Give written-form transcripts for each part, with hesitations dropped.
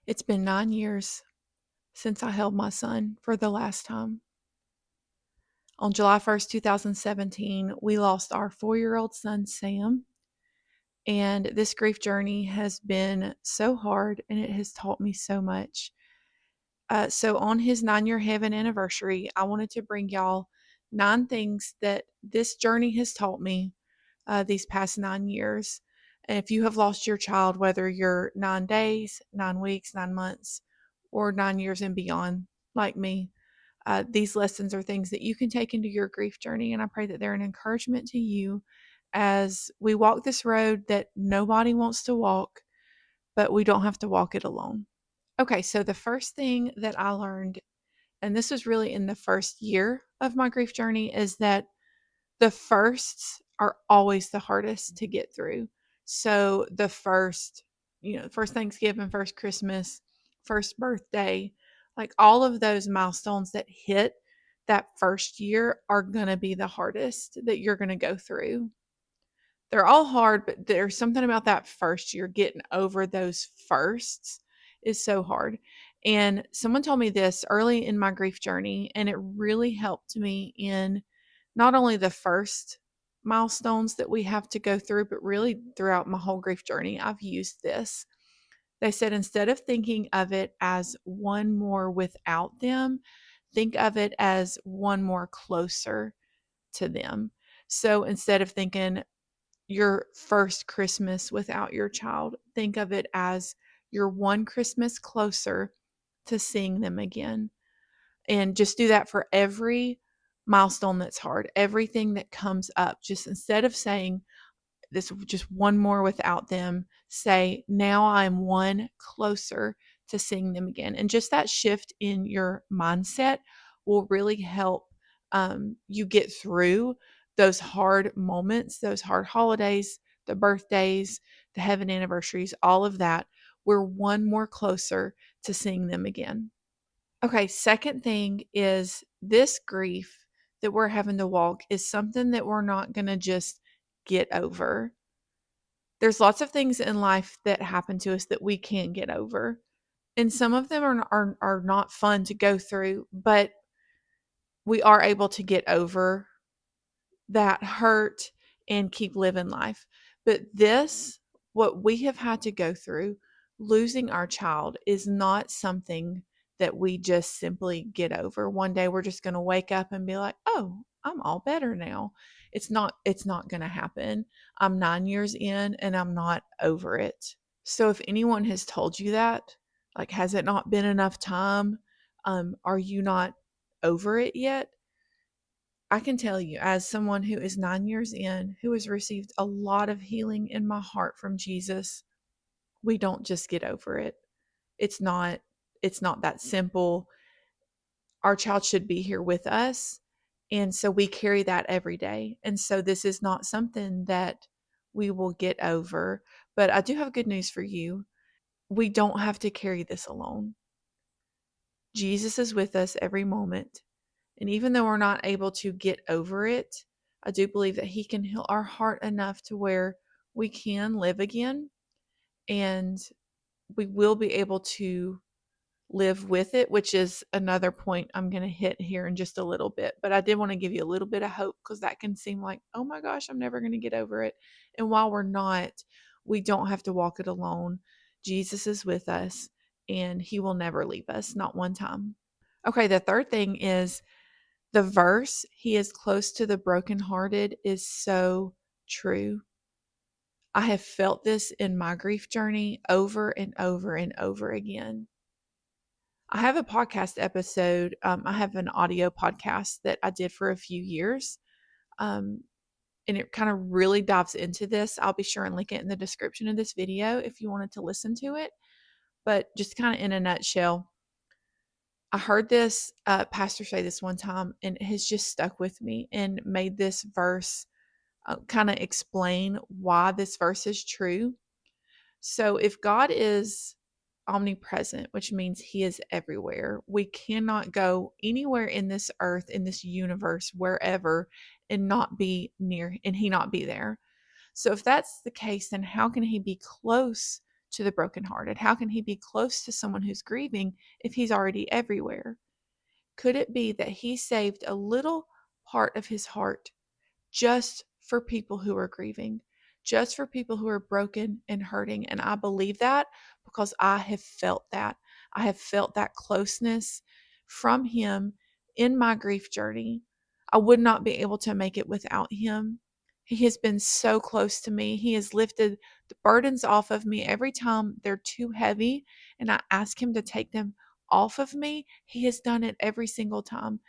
It's been 9 years since I held my son for the last time. On July 1st, 2017, we lost our 4-year-old son, Sam. And this grief journey has been so hard and it has taught me so much. So, on his 9-year heaven anniversary, I wanted to bring y'all 9 things that this journey has taught me these past 9 years. And if you have lost your child, whether you're 9 days, 9 weeks, 9 months, or 9 years and beyond, like me, these lessons are things that you can take into your grief journey. And I pray that they're an encouragement to you as we walk this road that nobody wants to walk, but we don't have to walk it alone. Okay, so the first thing that I learned, and this was really in the first year of my grief journey, is that the firsts are always the hardest to get through. So the first Thanksgiving, first Christmas, first birthday, like all of those milestones that hit that first year are going to be the hardest that you're going to go through. They're all hard, but there's something about that first year, getting over those firsts is so hard. And someone told me this early in my grief journey, and it really helped me in not only the first milestones that we have to go through, but really throughout my whole grief journey. I've used this. They said, instead of thinking of it as one more without them, think of it as one more closer to them. So instead of thinking your first Christmas without your child, think of it as you're one Christmas closer to seeing them again. And just do that for every milestone that's hard, everything that comes up. Just instead of saying this, just one more without them, say, now I'm one closer to seeing them again. And just that shift in your mindset will really help you get through those hard moments, those hard holidays, the birthdays, the heaven anniversaries, all of that. We're one more closer to seeing them again. Okay, second thing is this grief that we're having to walk is something that we're not going to just get over. There's lots of things in life that happen to us that we can't get over. And some of them are not fun to go through, but we are able to get over that hurt and keep living life. But this, what we have had to go through, losing our child, is not something that we just simply get over. One day we're just going to wake up and be like, "Oh, I'm all better now." It's not going to happen. I'm 9 years in and I'm not over it. So if anyone has told you that, like, has it not been enough time? Are you not over it yet? I can tell you, as someone who is 9 years in, who has received a lot of healing in my heart from Jesus, we don't just get over it. It's not, it's not that simple. Our child should be here with us. And so we carry that every day. And so this is not something that we will get over. But I do have good news for you. We don't have to carry this alone. Jesus is with us every moment. And even though we're not able to get over it, I do believe that He can heal our heart enough to where we can live again and we will be able to live with it, which is another point I'm going to hit here in just a little bit. But I did want to give you a little bit of hope because that can seem like, oh my gosh, I'm never going to get over it. And while we're not, we don't have to walk it alone. Jesus is with us and He will never leave us, not one time. Okay, the third thing is the verse, "He is close to the brokenhearted," is so true. I have felt this in my grief journey over and over and over again. I have a podcast episode. I have an audio podcast that I did for a few years. Um, and it kind of really dives into this. I'll be sure and link it in the description of this video if you wanted to listen to it. But just kind of in a nutshell, I heard this pastor say this one time, and it has just stuck with me and made this verse kind of explain why this verse is true. So, if God is omnipresent, which means He is everywhere, we cannot go anywhere in this earth, in this universe, wherever, and not be near, and He not be there. So, if that's the case, then how can He be close to the brokenhearted? How can he be close to someone who's grieving if he's already everywhere? Could it be that he saved a little part of his heart just for people who are grieving, just for people who are broken and hurting? And I believe that because I have felt that. I have felt that closeness from him in my grief journey. I would not be able to make it without him. He has been so close to me. He has lifted the burdens off of me every time they're too heavy, and I ask him to take them off of me. He has done it every single time.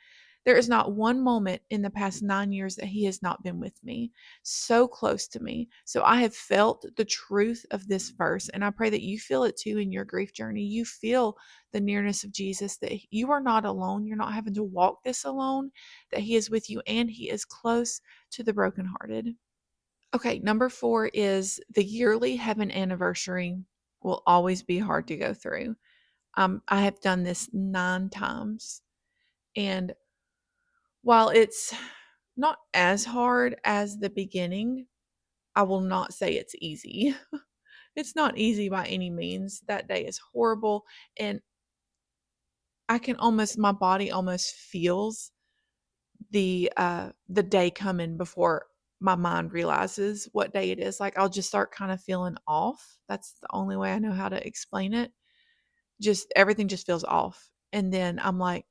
There is not one moment in the past 9 years that he has not been with me, so close to me. So I have felt the truth of this verse, and I pray that you feel it too in your grief journey. You feel the nearness of Jesus, that you are not alone. You're not having to walk this alone, that he is with you and he is close to the brokenhearted. Okay, number 4 is the yearly heaven anniversary will always be hard to go through. I have done this 9 times, and while it's not as hard as the beginning, I will not say it's easy. It's not easy by any means. That day is horrible, and my body almost feels the day coming before my mind realizes what day it is. Like, I'll just start kind of feeling off. That's the only way I know how to explain it. Just everything just feels off. And then I'm like,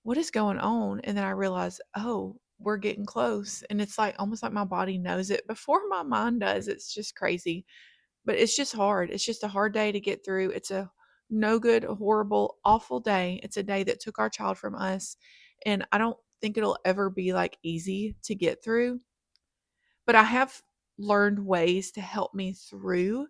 what is going on? And then I realize, oh, we're getting close. And it's like almost like my body knows it before my mind does. It's just crazy. But it's just hard. It's just a hard day to get through. It's a no good, horrible, awful day. It's a day that took our child from us. And I don't think it'll ever be like easy to get through. But I have learned ways to help me through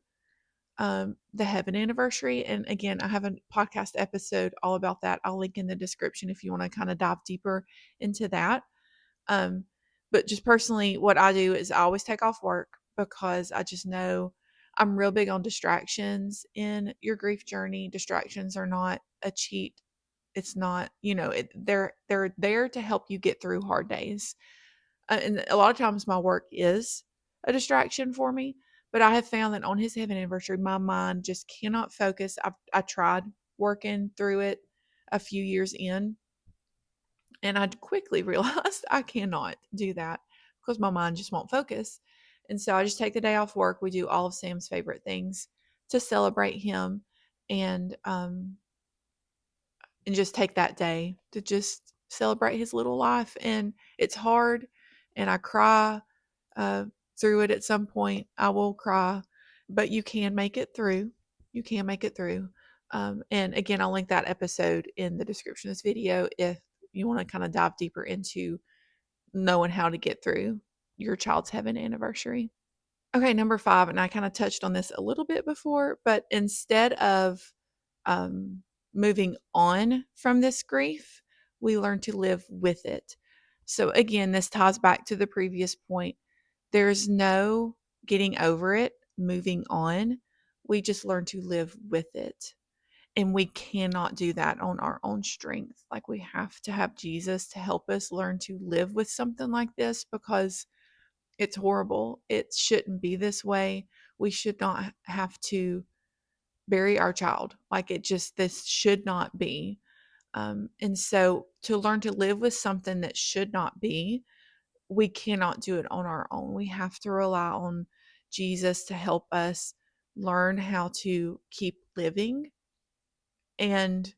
the heaven anniversary. And again, I have a podcast episode all about that. I'll link in the description if you want to kind of dive deeper into that. Um, but just personally, what I do is I always take off work because I just know I'm real big on distractions in your grief journey. Distractions are not a cheat. It's not, they're there to help you get through hard days. And a lot of times my work is a distraction for me, but I have found that on his heaven anniversary, my mind just cannot focus. I tried working through it a few years in, and I quickly realized I cannot do that because my mind just won't focus. And so I just take the day off work. We do all of Sam's favorite things to celebrate him, and and just take that day to just celebrate his little life. And it's hard, and I cry uh, through it at some point. I will cry, but you can make it through. You can make it through. And again, I'll link that episode in the description of this video if you want to kind of dive deeper into knowing how to get through your child's heaven anniversary. Okay, number 5, and I kind of touched on this a little bit before, but instead of um, moving on from this grief, we learn to live with it. So, again, this ties back to the previous point. There's no getting over it, moving on. We just learn to live with it. And we cannot do that on our own strength. Like, we have to have Jesus to help us learn to live with something like this because it's horrible. It shouldn't be this way. We should not have to bury our child. Like, this should not be. And so to learn to live with something that should not be, we cannot do it on our own. We have to rely on Jesus to help us learn how to keep living and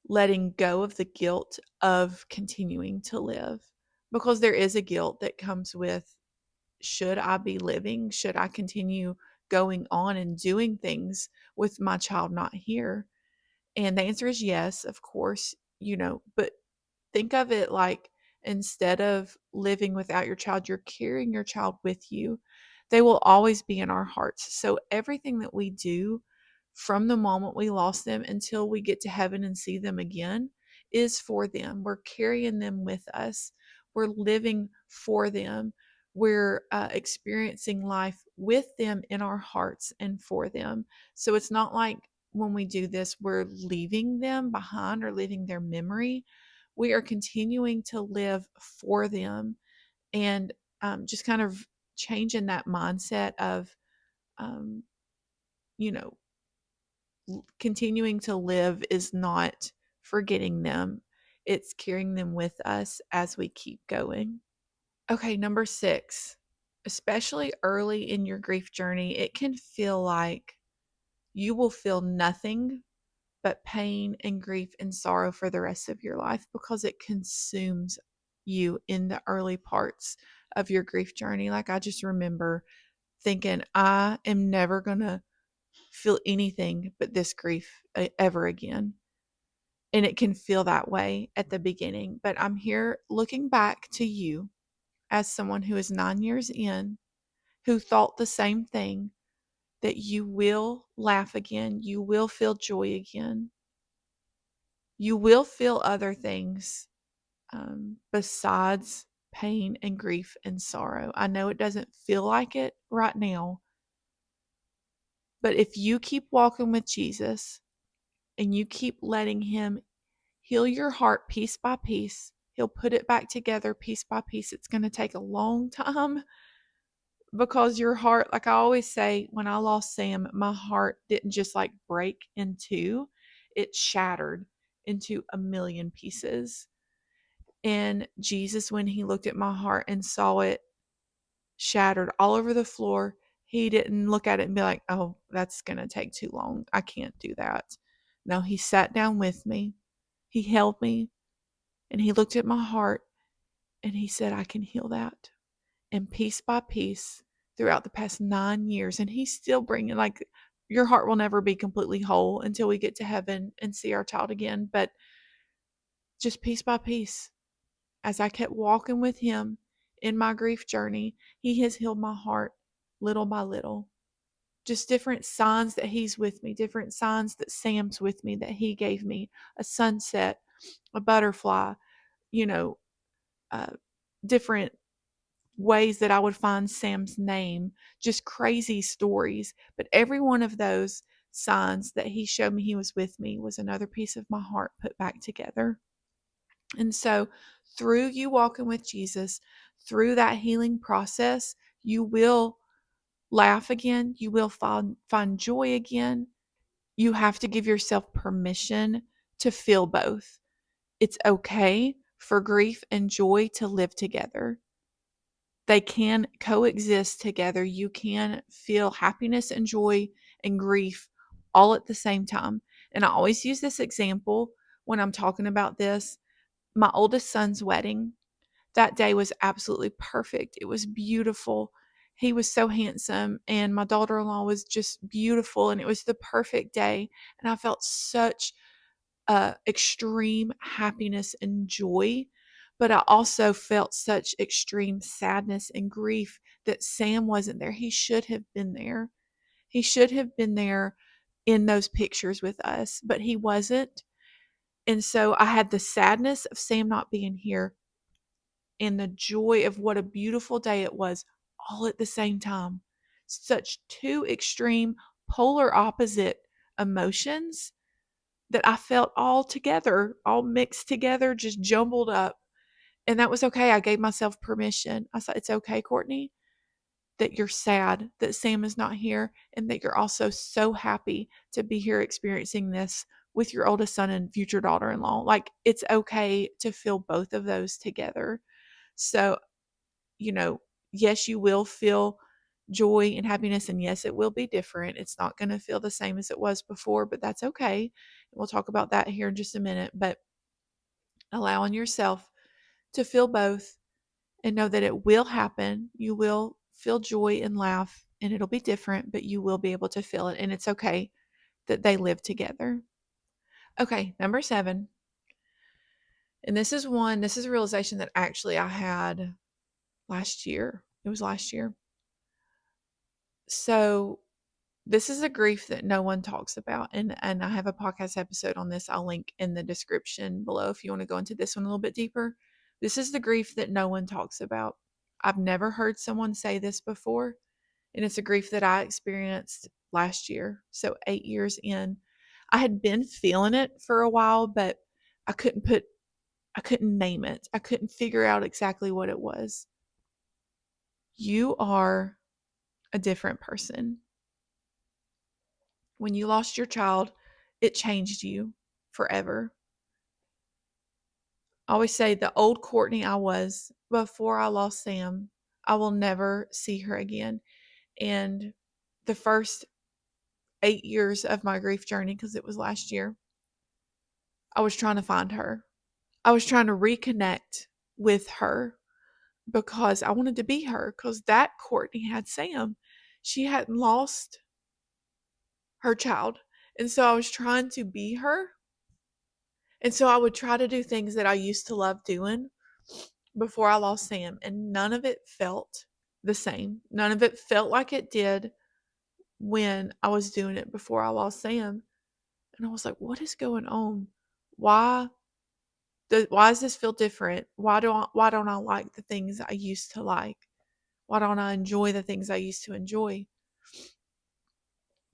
letting go of the guilt of continuing to live. Because there is a guilt that comes with, should I be living? Should I continue going on and doing things with my child not here? And the answer is yes, of course, but think of it like, instead of living without your child, you're carrying your child with you. They will always be in our hearts. So everything that we do from the moment we lost them until we get to heaven and see them again is for them. We're carrying them with us. We're living for them. We're experiencing life with them in our hearts and for them. So it's not like when we do this, we're leaving them behind or leaving their memory. We are continuing to live for them, and just kind of changing that mindset of, um, you know, continuing to live is not forgetting them. It's carrying them with us as we keep going. Okay, number 6. Especially early in your grief journey, it can feel like you will feel nothing but pain and grief and sorrow for the rest of your life because it consumes you in the early parts of your grief journey. Like, I just remember thinking, I am never going to feel anything but this grief ever again. And it can feel that way at the beginning. But I'm here looking back to you as someone who is 9 years in, who thought the same thing, that you will laugh again, you will feel joy again, you will feel other things besides pain and grief and sorrow. I know it doesn't feel like it right now, but if you keep walking with Jesus and you keep letting Him heal your heart piece by piece, He'll put it back together piece by piece. It's going to take a long time because your heart, like I always say, when I lost Sam, my heart didn't just like break in two, it shattered into a million pieces. And Jesus, when He looked at my heart and saw it shattered all over the floor, He didn't look at it and be like, oh, that's going to take too long. I can't do that. No, He sat down with me, He held me, and He looked at my heart and He said, I can heal that. And piece by piece, throughout the past 9 years, and He's still bringing, like, your heart will never be completely whole until we get to heaven and see our child again. But just piece by piece, as I kept walking with Him in my grief journey, He has healed my heart little by little. Just different signs that He's with me, different signs that Sam's with me, that He gave me a sunset, a butterfly, you know, uh, different ways that I would find Sam's name, just crazy stories. But every one of those signs that He showed me He was with me was another piece of my heart put back together. And so, through you walking with Jesus, through that healing process, you will laugh again. You will find joy again. You have to give yourself permission to feel both. It's okay for grief and joy to live together. They can coexist together. You can feel happiness and joy and grief all at the same time. And I always use this example when I'm talking about this. My oldest son's wedding, that day was absolutely perfect. It was beautiful. He was so handsome, and my daughter-in-law was just beautiful, and it was the perfect day. And I felt such extreme happiness and joy, but I also felt such extreme sadness and grief that Sam wasn't there. He should have been there. He should have been there in those pictures with us, but he wasn't. And so I had the sadness of Sam not being here and the joy of what a beautiful day it was all at the same time. Such two extreme, polar opposite emotions that I felt all together, all mixed together, just jumbled up. And that was okay. I gave myself permission. I said, it's okay, Courtney, that you're sad that Sam is not here and that you're also so happy to be here experiencing this with your oldest son and future daughter in law. Like, it's okay to feel both of those together. So, yes, you will feel joy and happiness, and yes, it will be different. It's not going to feel the same as it was before, but that's okay. We'll talk about that here in just a minute. But allowing yourself to feel both and know that it will happen. You will feel joy and laugh, and it'll be different, but you will be able to feel it, and it's okay that they live together. Okay, number 7. And this is a realization that actually I had last year. It was last year. So this is a grief that no one talks about. And I have a podcast episode on this. I'll link in the description below if you want to go into this one a little bit deeper. This is the grief that no one talks about. I've never heard someone say this before. And it's a grief that I experienced last year. So 8 years in. I had been feeling it for a while, but I couldn't name it. I couldn't figure out exactly what it was. You are a different person. When you lost your child, it changed you forever. I always say the old Courtney I was before I lost Sam, I will never see her again. And the first 8 years of my grief journey, because it was last year, I was trying to find her. I was trying to reconnect with her because I wanted to be her, because that Courtney had Sam. She hadn't lost her child. And so I was trying to be her. And so I would try to do things that I used to love doing before I lost Sam. And none of it felt the same. None of it felt like it did when I was doing it before I lost Sam. And I was like, what is going on? Why why does this feel different? Why don't I like the things I used to like? Why don't I enjoy the things I used to enjoy?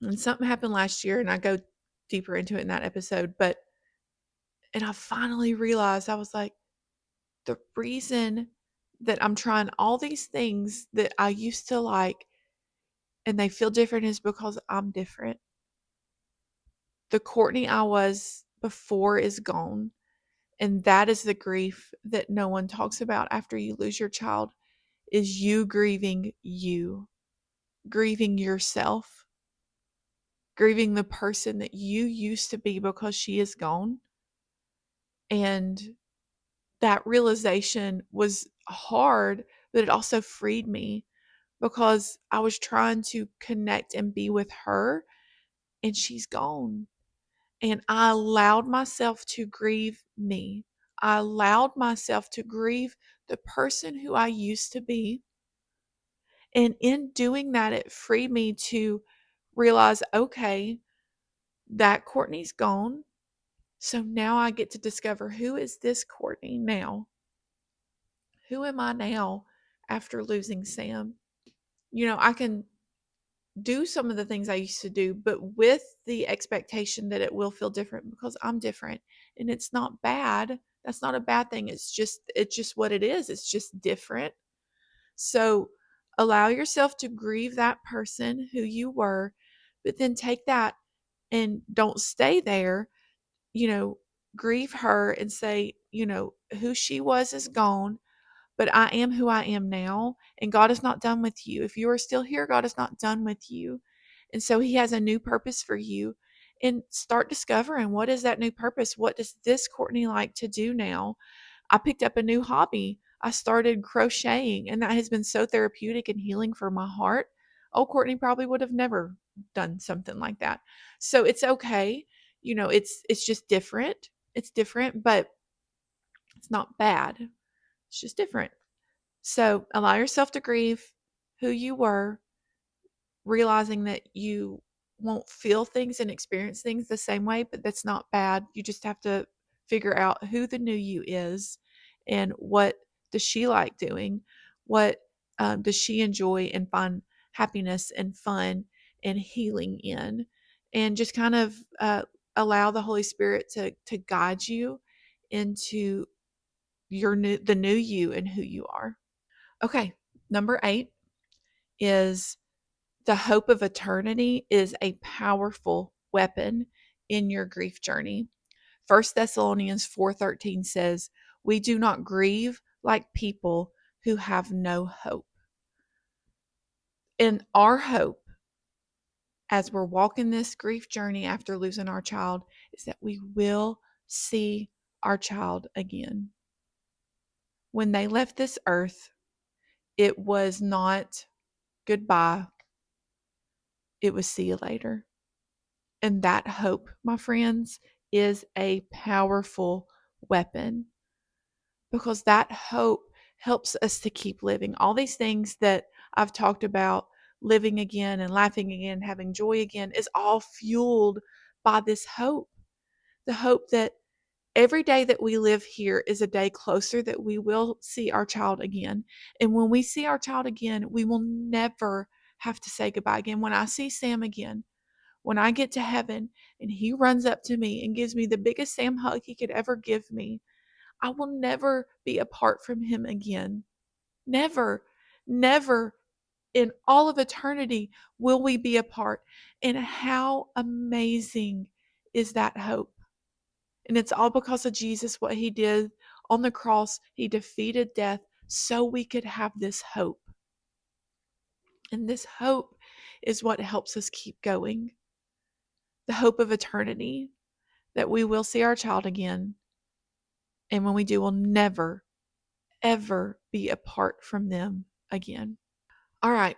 And something happened last year, and I go deeper into it in that episode, and I finally realized, I was like, the reason that I'm trying all these things that I used to like and they feel different is because I'm different. The Courtney I was before is gone. And that is the grief that no one talks about after you lose your child, is you, grieving yourself, grieving the person that you used to be because she is gone. And that realization was hard, but it also freed me, because I was trying to connect and be with her, and she's gone. And I allowed myself to grieve me. I allowed myself to grieve the person who I used to be. And in doing that, it freed me to realize, okay, that Courtney's gone. So now I get to discover, who is this Courtney now? Who am I now after losing Sam? I can do some of the things I used to do, but with the expectation that it will feel different, because I'm different. And it's not bad. That's not a bad thing. It's just what it is. It's just different. So allow yourself to grieve that person who you were, but then take that and don't stay there. You know, grieve her and say, who she was is gone, but I am who I am now, and God is not done with you. If you are still here, God is not done with you. And so He has a new purpose for you. And start discovering, what is that new purpose? What does this Courtney like to do now? I picked up a new hobby. I started crocheting, and that has been so therapeutic and healing for my heart. Oh, Courtney probably would have never done something like that. So it's okay. It's just different. It's different, but it's not bad. It's just different. So allow yourself to grieve who you were, realizing that you won't feel things and experience things the same way, but that's not bad. You just have to figure out who the new you is, and what does she like doing? What does she enjoy and find happiness and fun and healing in? And just kind of allow the Holy Spirit to guide you into the new you and who you are. Okay, number 8 is, the hope of eternity is a powerful weapon in your grief journey. 1 Thessalonians 4:13 says, "We do not grieve like people who have no hope." And our hope, as we're walking this grief journey after losing our child, is that we will see our child again. When they left this earth, it was not goodbye, it was see you later. And that hope, my friends, is a powerful weapon, because that hope helps us to keep living. All these things that I've talked about, living again and laughing again, having joy again, is all fueled by this hope. The hope that every day that we live here is a day closer that we will see our child again. And when we see our child again, we will never have to say goodbye again. When I see Sam again, when I get to heaven and he runs up to me and gives me the biggest Sam hug he could ever give me, I will never be apart from him again. Never, never. in all of eternity will we be apart. And how amazing is that hope? And it's all because of Jesus, what he did on the cross. He defeated death so we could have this hope. And this hope is what helps us keep going. The hope of eternity, that we will see our child again. And when we do, we'll never, ever be apart from them again. All right.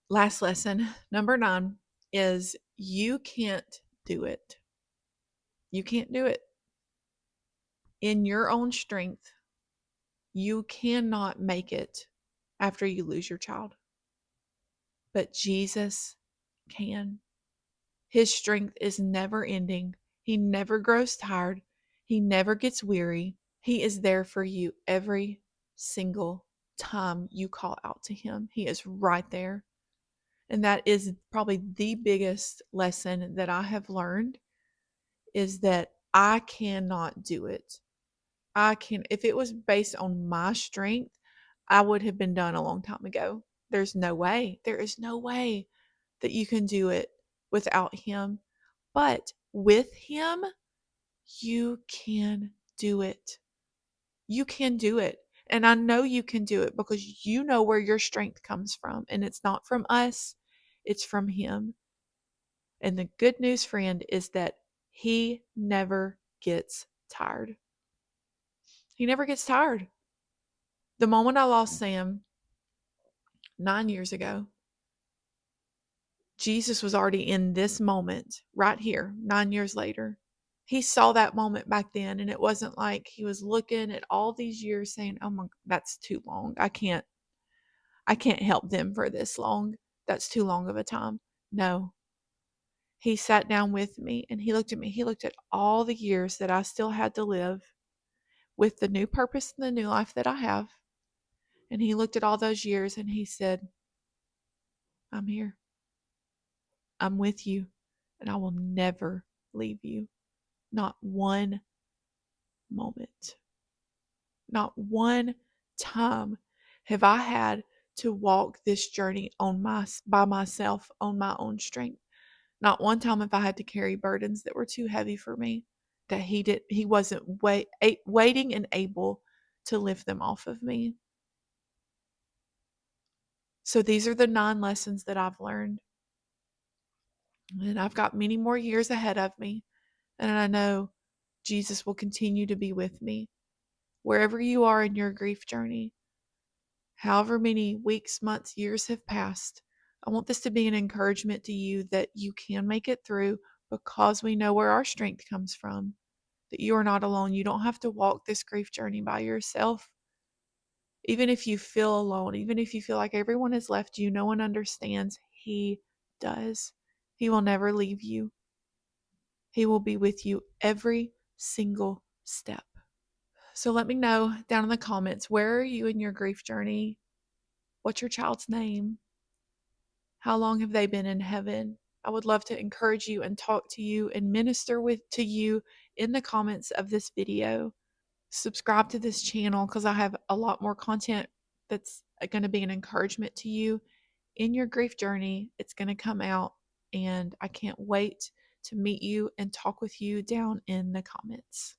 Last lesson, number 9, is you can't do it. You can't do it. In your own strength, you cannot make it after you lose your child. But Jesus can. His strength is never ending. He never grows tired. He never gets weary. He is there for you every single time you call out to him. He is right there. And that is probably the biggest lesson that I have learned, is that I cannot do it. If it was based on my strength, I would have been done a long time ago. There's no way. There is no way that you can do it without him. But with him, you can do it. You can do it. And I know you can do it because you know where your strength comes from. And it's not from us, it's from him. And the good news, friend, is that he never gets tired. He never gets tired. The moment I lost Sam 9 years ago, Jesus was already in this moment right here 9 years later. He saw that moment back then, and it wasn't like he was looking at all these years saying, "Oh my, that's too long. I can't help them for this long. That's too long of a time." No. He sat down with me and he looked at me. He looked at all the years that I still had to live with the new purpose and the new life that I have. And he looked at all those years and he said, "I'm here. I'm with you, and I will never leave you. Not one moment. Not one time have I had to walk this journey by myself on my own strength. Not one time have I had to carry burdens that were too heavy for me, that he wasn't waiting and able to lift them off of me." So these are the 9 lessons that I've learned. And I've got many more years ahead of me. And I know Jesus will continue to be with me wherever you are in your grief journey. However many weeks, months, years have passed, I want this to be an encouragement to you that you can make it through, because we know where our strength comes from, that you are not alone. You don't have to walk this grief journey by yourself. Even if you feel alone, even if you feel like everyone has left you, no one understands, he does. He will never leave you. He will be with you every single step. So let me know down in the comments, where are you in your grief journey? What's your child's name? How long have they been in heaven? I would love to encourage you and talk to you and minister to you in the comments of this video. Subscribe to this channel because I have a lot more content that's going to be an encouragement to you in your grief journey. It's going to come out, and I can't wait to meet you and talk with you down in the comments.